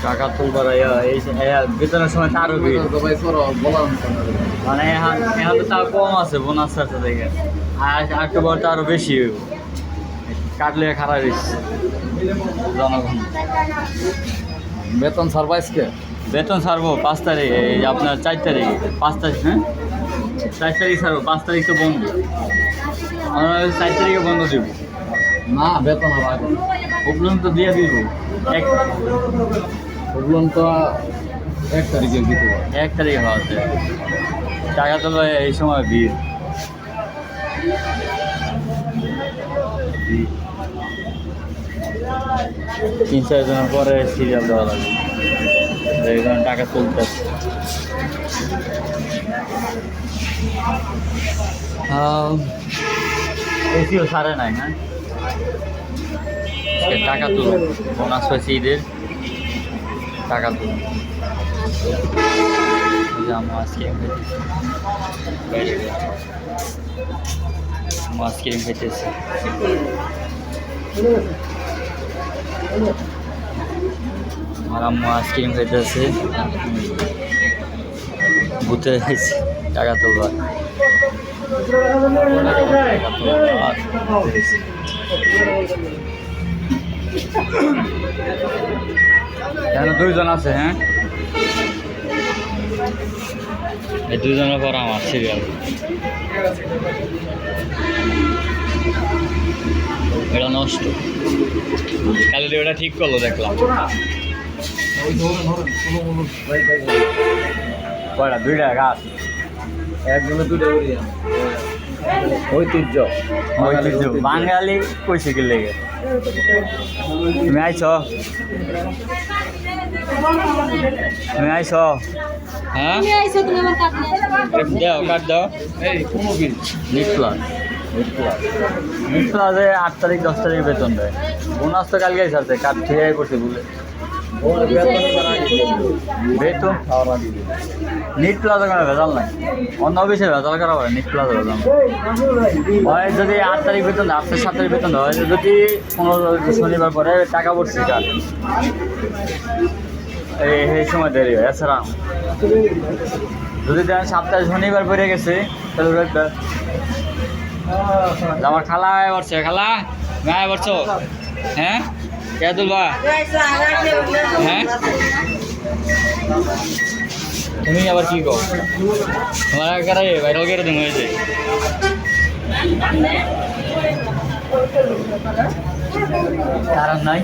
টাকা তুলবার এই বেতনের সময় তো আরো ভিড়। মানে এখন এখন তো তাও কম আছে বোনাস আছে দেখে, আর একটু পর তো আরো বেশি হইব। কাটলে খারাপ হয়েছে জনগণ। বেতন সার্ভাইসকে বেতন ছাড়বো 5 তারিখে, এই আপনার 4 তারিখে, 5 তারিখ, হ্যাঁ 4 তারিখ ছাড়বো, 5 তারিখ তো বন্ধ। আমরা 4 তারিখে বন্ধ দিব। না বেতন আর আগে উপলব্ধ তো দিয়ে দিব ওগুলো তো 1 তারিখে দিতে হবে। 1 তারিখে হওয়াতে টাকা তুলবে এই সময় ভিড়। 3-4 জনের পরে সিরিয়াল দেওয়া লাগে, এই জন্য টাকা তুলতে এসিও সারে নাই। হ্যাঁ টাকা তুলুন, বোনাস হয়েছে ঈদের, টাকা তুলুন। আইসক্রিম আইসক্রিম খেতেছে। আমার আম্মু আইসক্রিম খাইতেছে, বুঝতে গেছি টাকা তুলবার। এখানে 2 জন আছে। হ্যাঁ এই 2 জনের পর আমার সিরিয়াল। এটা নষ্ট, কালি ওটা ঠিক করলো দেখলাম। কয়টা? 2টা গাছ, একজনে 2টা করে ঐতিহ্য ঐতিহ্য বাঙালি কইছে কি লেগে। তুমি আইছ, তুমি আইছ? হ্যাঁ দাও, কাট দাও। এই কোনো বিল নিট প্লাস, নিট প্লাসে 8 তারিখ 10 তারিখ বেতন দেয়। বোনাস তো কালকেই ছাড়ছে, কাট ঠিক করছে বলে বেতন। নিট প্লাজা কোনো ভেজাল নাই, অন্য অফিসে ভেজাল করা হয়, নিট প্লাজা ভেজাল হয়। যদি 8 তারিখ বেতন দেয়, 8 7 তারিখ বেতন দেওয়া হয়, যদি 15 শনিবার পরে টাকা পড়ছে কার এই সময় দেরি হয়। এছাড়া যদি দেখেন সপ্তাহে শনিবার পড়ে গেছে, তাহলে আমার খালা আয় পড়ছে, খালা আয় পড়ছো। হ্যাঁ কে তুলবা? হ্যাঁ তুমি আবার কি কো? তোমার কারে ভাইরাল করে দিন হয়েছে। কারণ নাই।